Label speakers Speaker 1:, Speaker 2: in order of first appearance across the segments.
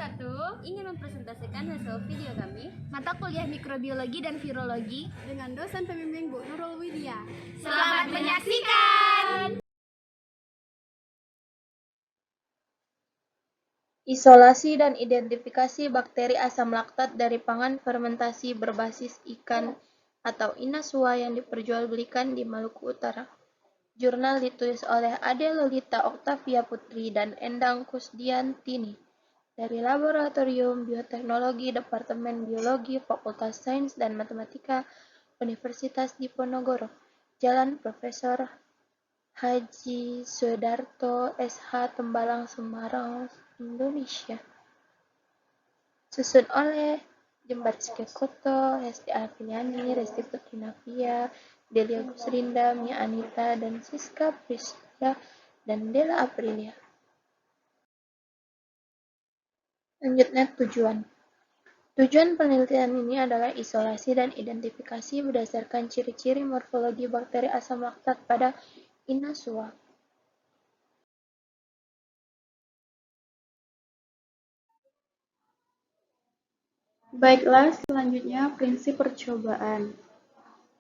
Speaker 1: 1
Speaker 2: ingin mempresentasikan hasil video kami
Speaker 1: mata kuliah mikrobiologi dan virologi
Speaker 3: dengan dosen pembimbing Bu Nurul Widya.
Speaker 1: Selamat menyaksikan.
Speaker 4: Isolasi dan identifikasi bakteri asam laktat dari pangan fermentasi berbasis ikan atau inasua yang diperjualbelikan di Maluku Utara. Jurnal ditulis oleh Ade Lolita Oktavia Putri dan Endang Kusdiantini dari Laboratorium Bioteknologi Departemen Biologi Fakultas Sains dan Matematika Universitas Diponegoro, Jalan Profesor Haji Sudarto SH Tembalang, Semarang, Indonesia. Susun oleh Jembar Skekoto, Hesti Alfiani, Resti Putri Navia, Delia Gusrinda, Mia Anita, dan Siska Priscilla, dan Della Aprilia. Lanjutnya tujuan. Tujuan penelitian ini adalah isolasi dan identifikasi berdasarkan ciri-ciri morfologi bakteri asam laktat pada inasua.
Speaker 3: Baiklah, selanjutnya prinsip percobaan.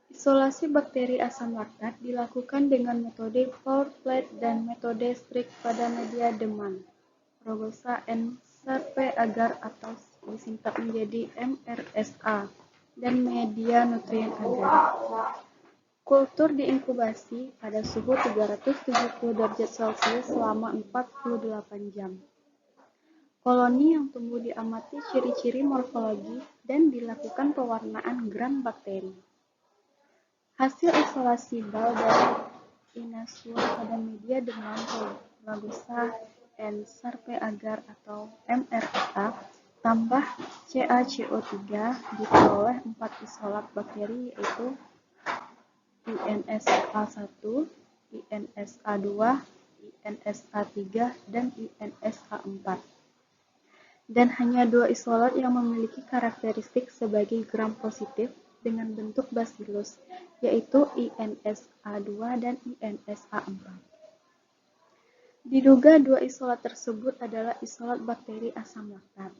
Speaker 3: Isolasi bakteri asam laktat dilakukan dengan metode floor plate dan metode strik pada media Deman, Rogosa N. Sarpe agar atau disingkat menjadi MRSA, dan media nutrien agar. Kultur diinkubasi pada suhu 370 derajat Celcius selama 48 jam. Koloni yang tumbuh diamati ciri-ciri morfologi dan dilakukan pewarnaan gram bakteri. Hasil isolasi bal dari inasua pada media Deman Ragusa N. Sarpe agar atau MRSA tambah CaCO3 diperoleh 4 isolat bakteri yaitu INSA1, INSA2, INSA3, dan INSA4. Dan hanya 2 isolat yang memiliki karakteristik sebagai gram positif dengan bentuk bacillus, yaitu INSA2 dan INSA4. Diduga 2 isolat tersebut adalah isolat bakteri asam laktat.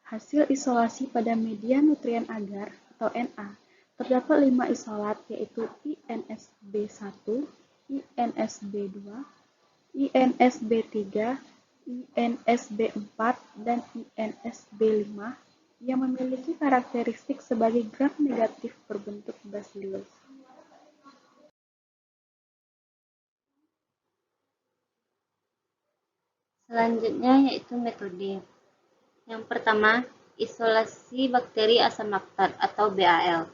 Speaker 3: Hasil isolasi pada media nutrien agar atau Na terdapat 5 isolat yaitu INSB1, INSB2, INSB3, INSB4, dan INSB5 yang memiliki karakteristik sebagai gram negatif berbentuk bacillus.
Speaker 2: selanjutnya yaitu metode. Yang pertama, isolasi bakteri asam laktat atau BAL.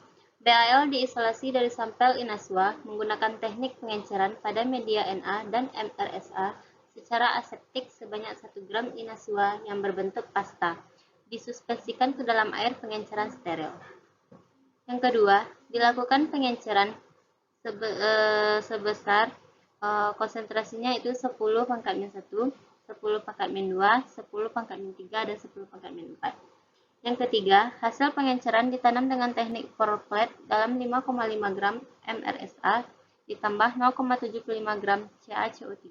Speaker 2: BAL diisolasi dari sampel inasua menggunakan teknik pengenceran pada media Na dan MRSA secara aseptik sebanyak 1 gram inasua yang berbentuk pasta, disuspensikan ke dalam air pengenceran steril. Yang kedua, dilakukan pengenceran sebesar konsentrasinya itu 10 pangkat min 1, 10 pangkat min 2, 10 pangkat min 3, dan 10 pangkat min 4. Yang ketiga, hasil pengenceran ditanam dengan teknik pour plate dalam 5,5 gram MRSA ditambah 0,75 gram CaCO3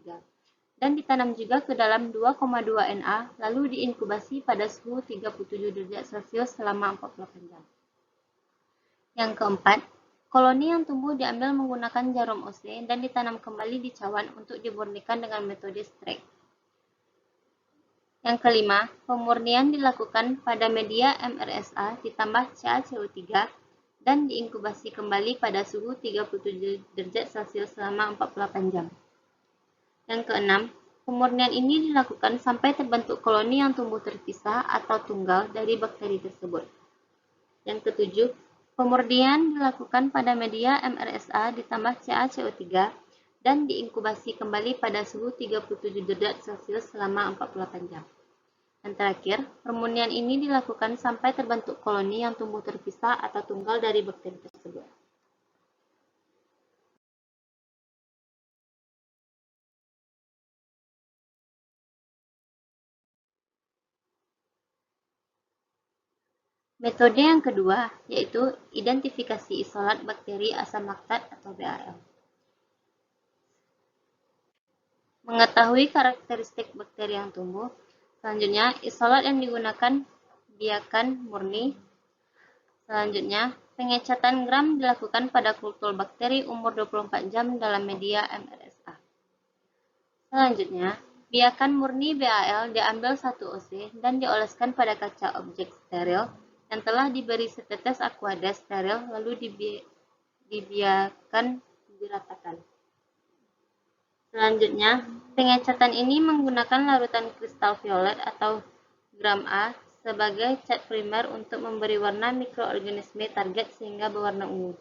Speaker 2: dan ditanam juga ke dalam 2,2 Na lalu diinkubasi pada suhu 37 derajat Celcius selama 48 jam. Yang keempat, koloni yang tumbuh diambil menggunakan jarum OC dan ditanam kembali di cawan untuk dimurnikan dengan metode strek. Yang kelima, pemurnian dilakukan pada media MRSA ditambah CaCO3 dan diinkubasi kembali pada suhu 37 derajat Celcius selama 48 jam. Yang keenam, pemurnian ini dilakukan sampai terbentuk koloni yang tumbuh terpisah atau tunggal dari bakteri tersebut. Yang ketujuh, pemurnian dilakukan pada media MRSA ditambah CaCO3 dan diinkubasi kembali pada suhu 37 derajat Celcius selama 48 jam. Dan terakhir, pemurnian ini dilakukan sampai terbentuk koloni yang tumbuh terpisah atau tunggal dari bakteri tersebut. Metode yang kedua yaitu identifikasi isolat bakteri asam laktat atau BAL. Mengetahui karakteristik bakteri yang tumbuh, Selanjutnya, isolat yang digunakan biakan murni. Selanjutnya, pengecatan gram dilakukan pada kultur bakteri umur 24 jam dalam media MRSA. Selanjutnya, biakan murni BAL diambil 1 oz dan dioleskan pada kaca objek steril yang telah diberi setetes aqueous steril lalu dibiarkan diratakan. Selanjutnya, pengecatan ini menggunakan larutan kristal violet atau gram A sebagai cat primer untuk memberi warna mikroorganisme target sehingga berwarna ungu.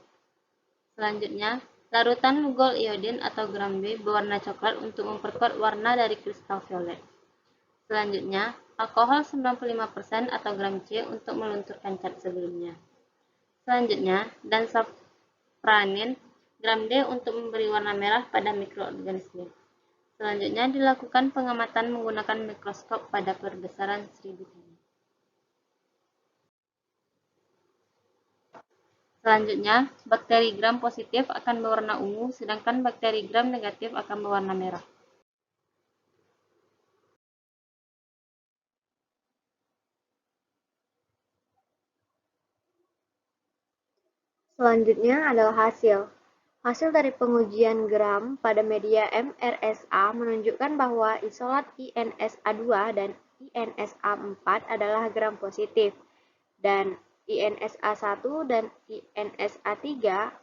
Speaker 2: Selanjutnya, larutan gold iodine atau gram B berwarna coklat untuk memperkuat warna dari kristal violet. Selanjutnya, alkohol 95% atau gram C untuk melunturkan cat sebelumnya. Selanjutnya, dan safranin gram D untuk memberi warna merah pada mikroorganisme. Selanjutnya, dilakukan pengamatan menggunakan mikroskop pada perbesaran 1000 kali. Selanjutnya, bakteri gram positif akan berwarna ungu, sedangkan bakteri gram negatif akan berwarna merah.
Speaker 5: Selanjutnya adalah hasil. Hasil dari pengujian gram pada media MRSA menunjukkan bahwa isolat INSA2 dan INSA4 adalah gram positif, dan INSA1 dan INSA3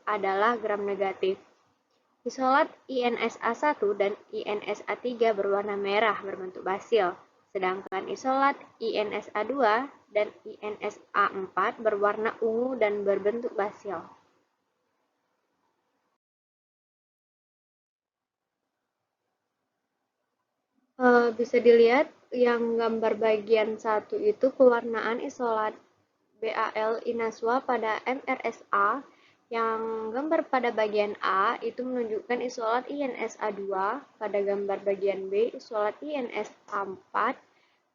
Speaker 5: adalah gram negatif. Isolat INSA1 dan INSA3 berwarna merah berbentuk basil, sedangkan isolat INSA2 dan INSA4 berwarna ungu dan berbentuk basil. Bisa dilihat yang gambar bagian 1 itu pewarnaan isolat BAL Inaswa pada MRSA, yang gambar pada bagian A itu menunjukkan isolat INSA2, pada gambar bagian B isolat INSA4,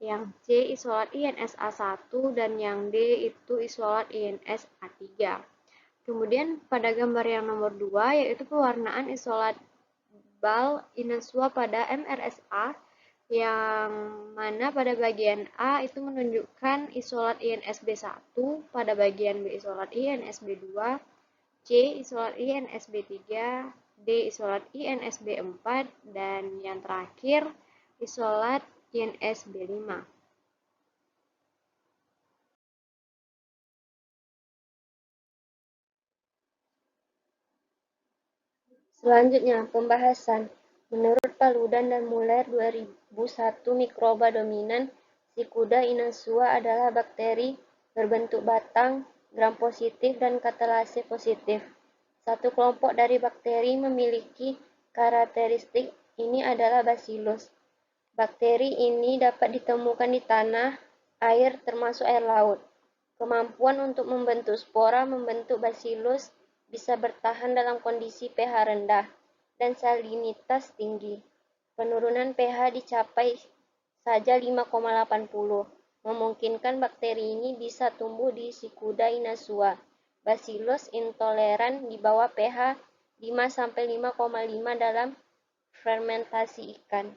Speaker 5: yang C isolat INSA1, dan yang D itu isolat INSA3. Kemudian pada gambar yang nomor 2 yaitu pewarnaan isolat BAL Inaswa pada MRSA, yang mana pada bagian A itu menunjukkan isolat INSB1, pada bagian B isolat INSB2, C isolat INSB3, D isolat INSB4, dan yang terakhir isolat INSB5.
Speaker 2: Selanjutnya, pembahasan. Menurut Paludan dan Muller 2001, mikroba dominan Cicuda inasua adalah bakteri berbentuk batang, gram positif, dan katalase positif. Satu kelompok dari bakteri memiliki karakteristik ini adalah Bacillus. Bakteri ini dapat ditemukan di tanah, air, termasuk air laut. Kemampuan untuk membentuk spora membentuk Bacillus bisa bertahan dalam kondisi pH rendah dan salinitas tinggi. Penurunan pH dicapai saja 5,80, memungkinkan bakteri ini bisa tumbuh di Cicuda inasua. Bacillus intoleran di bawah pH 5-5,5 dalam fermentasi ikan.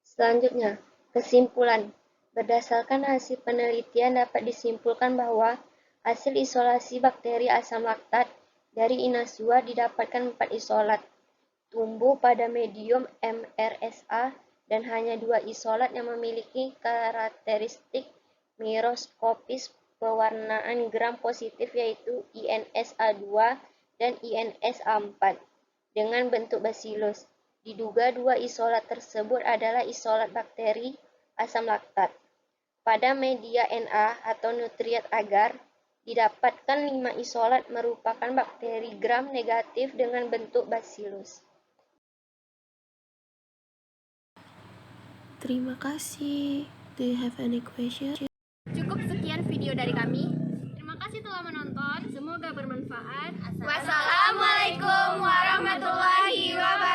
Speaker 2: Selanjutnya, kesimpulan. Berdasarkan hasil penelitian dapat disimpulkan bahwa hasil isolasi bakteri asam laktat dari inasua didapatkan 4 isolat tumbuh pada medium MRSA dan hanya 2 isolat yang memiliki karakteristik mikroskopis pewarnaan gram positif yaitu INSA2 dan INSA4 dengan bentuk Bacillus. Diduga 2 isolat tersebut adalah isolat bakteri asam laktat. Pada media Na atau nutriat agar, didapatkan 5 isolat merupakan bakteri gram negatif dengan bentuk Bacillus.
Speaker 4: Terima kasih. Do you have any question?
Speaker 1: Cukup sekian video dari kami. Terima kasih telah menonton. Semoga bermanfaat. Wassalamualaikum warahmatullahi wabarakatuh.